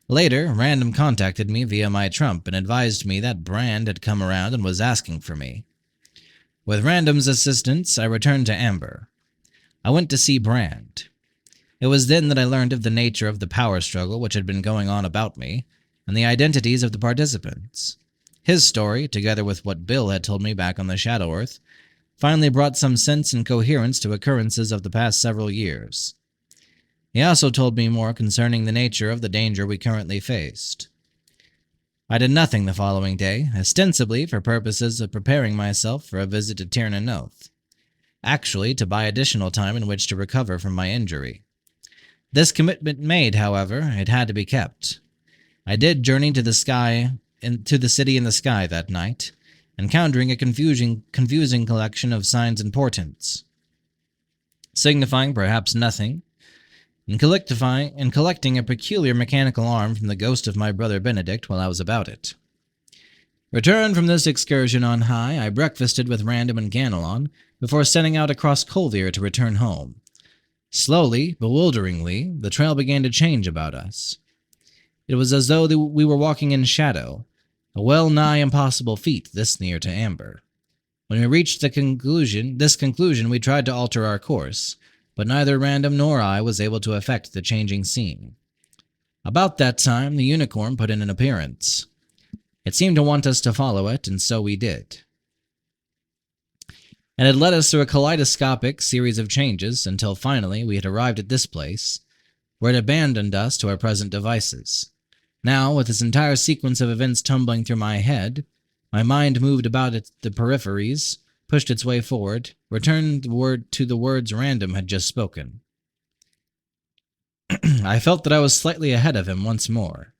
Later, Random contacted me via my Trump and advised me that Brand had come around and was asking for me. With Random's assistance, I returned to Amber. I went to see Brand. It was then that I learned of the nature of the power struggle which had been going on about me, and the identities of the participants. His story, together with what Bill had told me back on the Shadow Earth, finally brought some sense and coherence to occurrences of the past several years. He also told me more concerning the nature of the danger we currently faced. I did nothing the following day, ostensibly for purposes of preparing myself for a visit to Tiernan Oath. Actually, to buy additional time in which to recover from my injury. This commitment made, however, it had to be kept. I did journey to the city in the sky that night, encountering a confusing collection of signs and portents, signifying perhaps nothing, and collecting a peculiar mechanical arm from the ghost of my brother Benedict while I was about it. Returned from this excursion on high, I breakfasted with Random and Ganelon before setting out across Colvir to return home. Slowly, bewilderingly, the trail began to change about us. It was as though we were walking in shadow, a well-nigh impossible feat this near to Amber. When we reached this conclusion, we tried to alter our course, but neither Random nor I was able to affect the changing scene. About that time, the unicorn put in an appearance. It seemed to want us to follow it, and so we did. It had led us through a kaleidoscopic series of changes until finally we had arrived at this place, where it abandoned us to our present devices. Now, with this entire sequence of events tumbling through my head, my mind moved about the peripheries, pushed its way forward, returned to the words Random had just spoken. I felt that I was slightly ahead of him once more.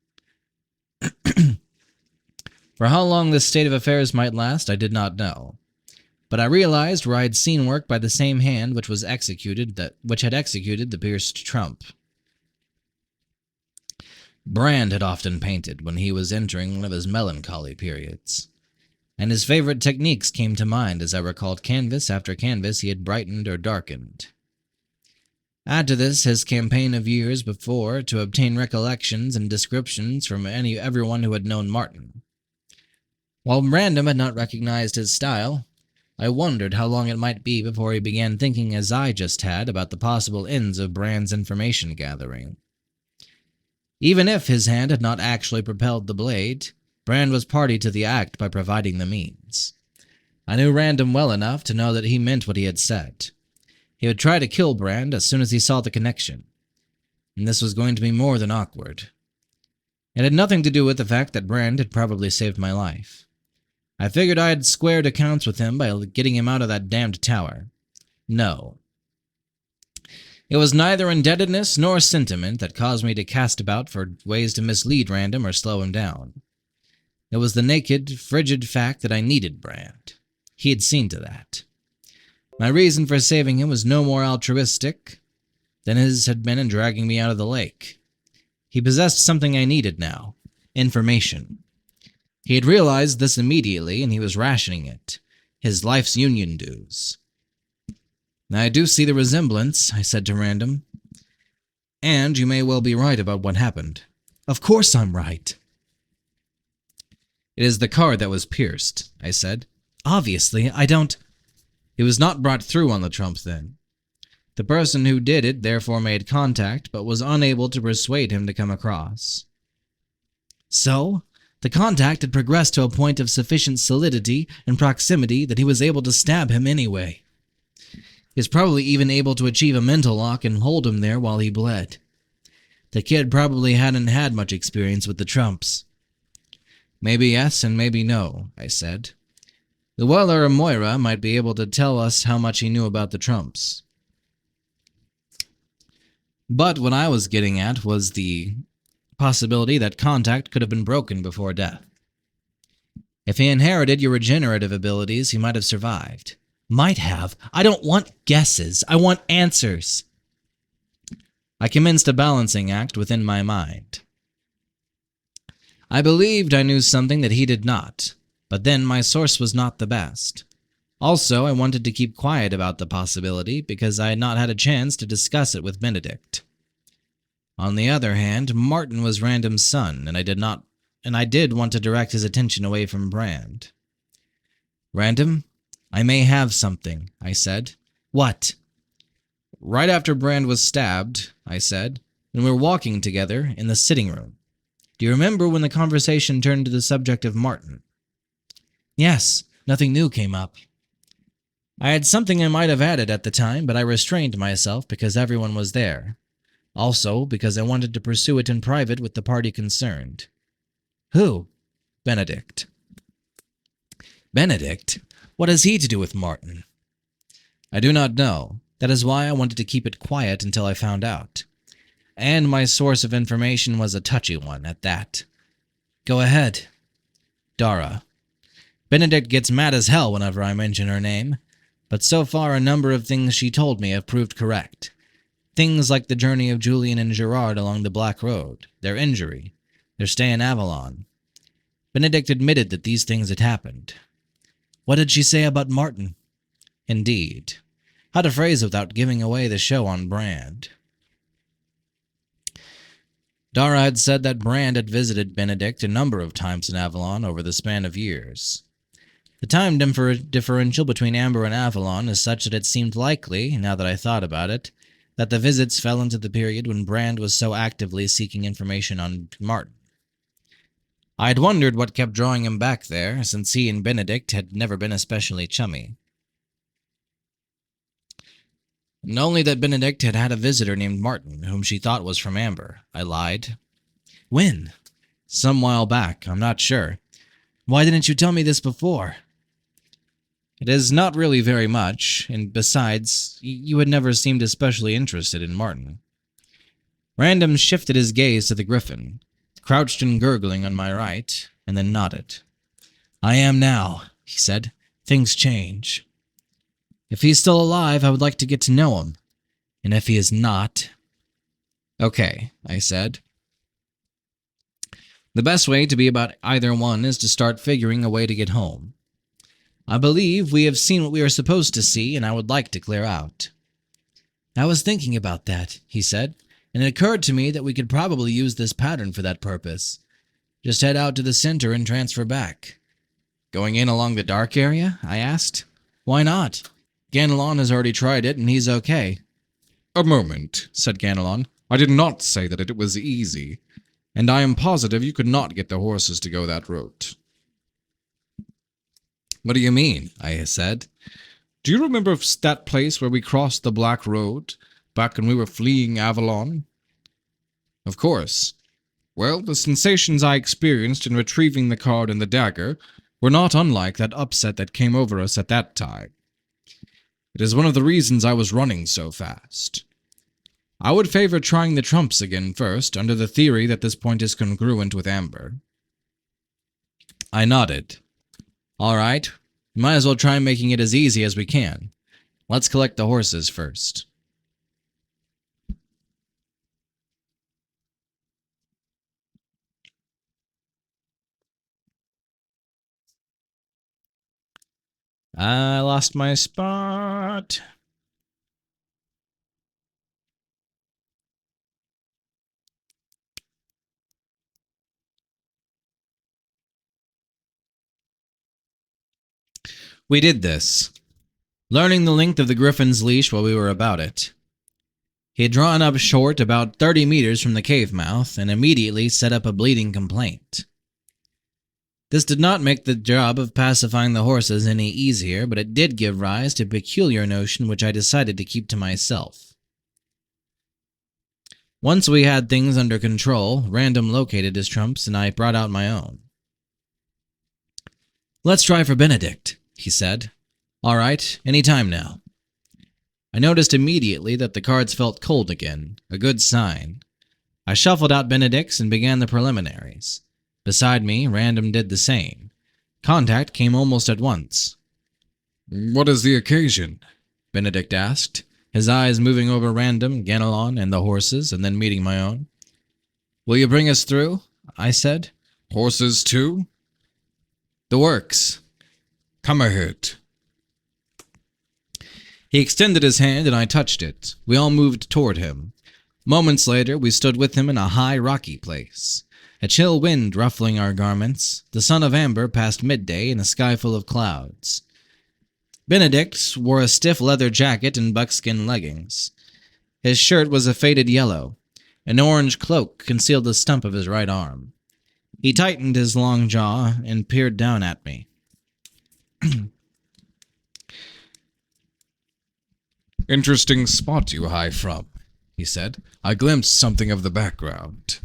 For how long this state of affairs might last, I did not know. But I realized where I had seen work by the same hand which had executed the pierced trump. Brand had often painted when he was entering one of his melancholy periods, and his favorite techniques came to mind as I recalled canvas after canvas he had brightened or darkened. Add to this his campaign of years before to obtain recollections and descriptions from everyone who had known Martin. While Random had not recognized his style, I wondered how long it might be before he began thinking as I just had about the possible ends of Brand's information gathering. Even if his hand had not actually propelled the blade, Brand was party to the act by providing the means. I knew Random well enough to know that he meant what he had said. He would try to kill Brand as soon as he saw the connection, and this was going to be more than awkward. It had nothing to do with the fact that Brand had probably saved my life. I figured I had squared accounts with him by getting him out of that damned tower. No. It was neither indebtedness nor sentiment that caused me to cast about for ways to mislead Random or slow him down. It was the naked, frigid fact that I needed Brand. He had seen to that. My reason for saving him was no more altruistic than his had been in dragging me out of the lake. He possessed something I needed now: information. He had realized this immediately, and he was rationing it, his life's union dues. "I do see the resemblance," I said to Random. "And you may well be right about what happened." "Of course I'm right." "It is the card that was pierced," I said. "Obviously, I don't—" "It was not brought through on the trump, then. The person who did it therefore made contact, but was unable to persuade him to come across." "So? The contact had progressed to a point of sufficient solidity and proximity that he was able to stab him anyway. He was probably even able to achieve a mental lock and hold him there while he bled. The kid probably hadn't had much experience with the trumps." "Maybe yes and maybe no," I said. Llewellyn or Moira might be able to tell us how much he knew about the Trumps. But what I was getting at was the possibility that contact could have been broken before death. If he inherited your regenerative abilities, he might have survived. Might have. I don't want guesses. I want answers. I commenced a balancing act within my mind. I believed I knew something that he did not, but then my source was not the best. Also, I wanted to keep quiet about the possibility because I had not had a chance to discuss it with Benedict. On the other hand, Martin was Random's son, and I did want to direct his attention away from Brand. Random, I may have something, I said. What? Right after Brand was stabbed, I said, and we were walking together in the sitting room. Do you remember when the conversation turned to the subject of Martin? Yes, nothing new came up. I had something I might have added at the time, but I restrained myself because everyone was there. Also, because I wanted to pursue it in private with the party concerned. Who? Benedict. Benedict? What has he to do with Martin? I do not know. That is why I wanted to keep it quiet until I found out. And my source of information was a touchy one at that. Go ahead. Dara. Benedict gets mad as hell whenever I mention her name, but so far a number of things she told me have proved correct. Things like the journey of Julian and Gerard along the Black Road, their injury, their stay in Avalon. Benedict admitted that these things had happened. What did she say about Martin? Indeed. How to phrase without giving away the show on Brand. Dara had said that Brand had visited Benedict a number of times in Avalon over the span of years. The time differential between Amber and Avalon is such that it seemed likely, now that I thought about it, that the visits fell into the period when Brand was so actively seeking information on Martin. I had wondered what kept drawing him back there, since he and Benedict had never been especially chummy. And only that Benedict had had a visitor named Martin, whom she thought was from Amber. I lied. When? Some while back, I'm not sure. Why didn't you tell me this before? It is not really very much, and besides, you had never seemed especially interested in Martin. Random shifted his gaze to the griffin, crouched and gurgling on my right, and then nodded. I am now, he said. Things change. If he's still alive, I would like to get to know him. And if he is not... Okay, I said. The best way to be about either one is to start figuring a way to get home. I believe we have seen what we are supposed to see, and I would like to clear out. I was thinking about that, he said, and it occurred to me that we could probably use this pattern for that purpose. Just head out to the center and transfer back. Going in along the dark area? I asked. Why not? Ganelon has already tried it, and he's okay. A moment, said Ganelon. I did not say that it was easy, and I am positive you could not get the horses to go that route. What do you mean? I said. Do you remember that place where we crossed the Black Road, back when we were fleeing Avalon? Of course. Well, the sensations I experienced in retrieving the card and the dagger were not unlike that upset that came over us at that time. It is one of the reasons I was running so fast. I would favor trying the trumps again first, under the theory that this point is congruent with Amber. I nodded. All right, we might as well try making it as easy as we can. Let's collect the horses first. I lost my spot. We did this, learning the length of the griffin's leash while we were about it. He had drawn up short about 30 meters from the cave mouth and immediately set up a bleeding complaint. This did not make the job of pacifying the horses any easier, but it did give rise to a peculiar notion which I decided to keep to myself. Once we had things under control, Random located his trumps and I brought out my own. Let's try for Benedict, he said. All right, any time now. I noticed immediately that the cards felt cold again, a good sign. I shuffled out Benedict's and began the preliminaries. Beside me, Random did the same. Contact came almost at once. What is the occasion? Benedict asked, his eyes moving over Random, Ganelon, and the horses, and then meeting my own. Will you bring us through? I said. Horses too? The works. Come ahead. He extended his hand and I touched it. We all moved toward him. Moments later, we stood with him in a high, rocky place. A chill wind ruffling our garments, the sun of amber past midday in a sky full of clouds. Benedict wore a stiff leather jacket and buckskin leggings. His shirt was a faded yellow. An orange cloak concealed the stump of his right arm. He tightened his long jaw and peered down at me. Interesting spot you high from, he said. I glimpsed something of the background.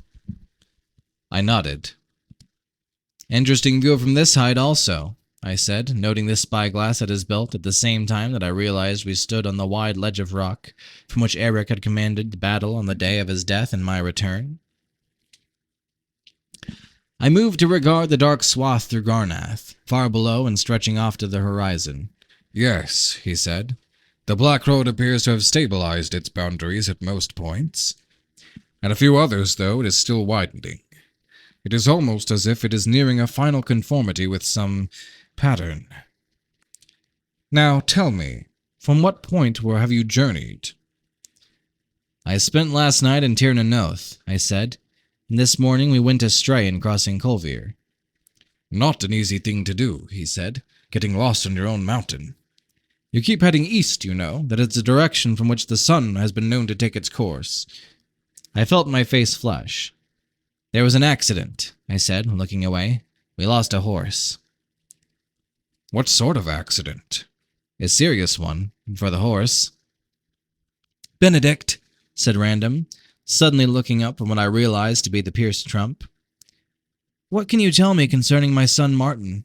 I nodded. Interesting view from this height also, I said, noting the spyglass at his belt at the same time that I realized we stood on the wide ledge of rock from which Eric had commanded battle on the day of his death and my return. I moved to regard the dark swath through Garnath, far below and stretching off to the horizon. Yes, he said. The Black Road appears to have stabilized its boundaries at most points. At a few others, though, it is still widening. It is almost as if it is nearing a final conformity with some pattern. Now, tell me, from what point where have you journeyed? I spent last night in Tir na Noth, I said, and this morning we went astray in crossing Colvir. Not an easy thing to do, he said, getting lost on your own mountain. You keep heading east, you know. That is the direction from which the sun has been known to take its course. I felt my face flush. There was an accident, I said, looking away. We lost a horse. What sort of accident? A serious one, for the horse. Benedict, said Random, suddenly looking up from what I realized to be the pierced trump. What can you tell me concerning my son Martin?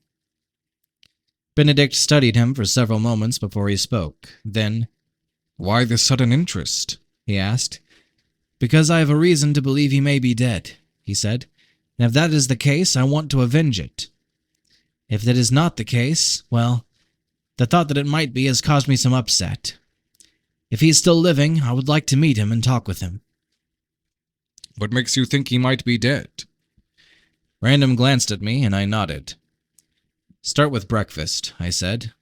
Benedict studied him for several moments before he spoke. Then, Why this sudden interest? He asked. Because I have a reason to believe he may be dead, he said. And if that is the case, I want to avenge it. If that is not the case, well, the thought that it might be has caused me some upset. If he is still living, I would like to meet him and talk with him. What makes you think he might be dead? Random glanced at me, and I nodded. Start with breakfast, I said.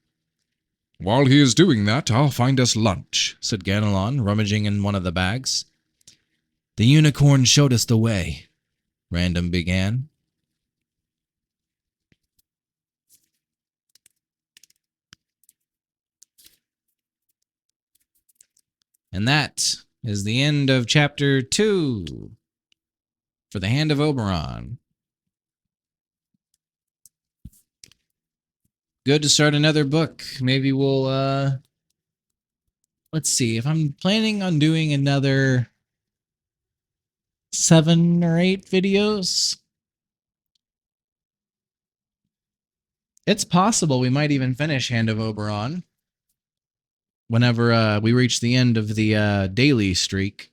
While he is doing that, I'll find us lunch, said Ganelon, rummaging in one of the bags. The unicorn showed us the way, Random began. And that is the end of Chapter 2 for the Hand of Oberon. Good to start another book. Maybe we'll, let's see. If I'm planning on doing another 7 or 8 videos, it's possible we might even finish Hand of Oberon whenever we reach the end of the daily streak.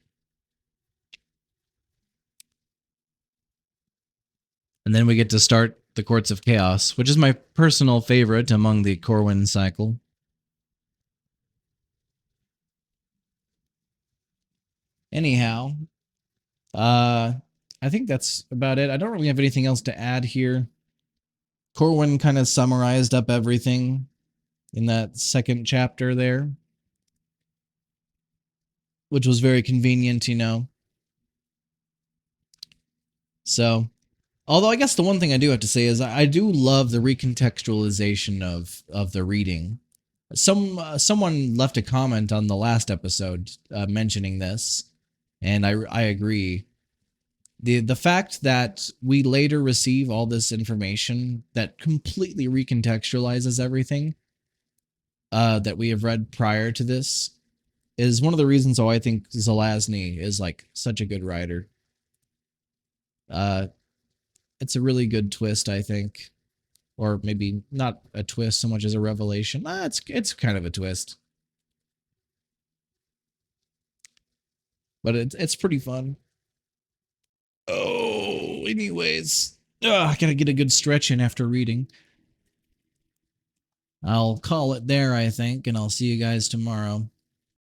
And then we get to start the Courts of Chaos, which is my personal favorite among the Corwin cycle. Anyhow, I think that's about it. I don't really have anything else to add here. Corwin kind of summarized up everything in that second chapter there, which was very convenient, you know. So, although I guess the one thing I do have to say is I do love the recontextualization of the reading. Someone left a comment on the last episode mentioning this, and I agree. The fact that we later receive all this information that completely recontextualizes everything that we have read prior to this is one of the reasons why I think Zelazny is like such a good writer. It's a really good twist, I think. or maybe not a twist so much as a revelation. It's kind of a twist, but it's pretty fun. Oh, anyways, I gotta get a good stretch in after reading. I'll call it there, I think, and I'll see you guys tomorrow.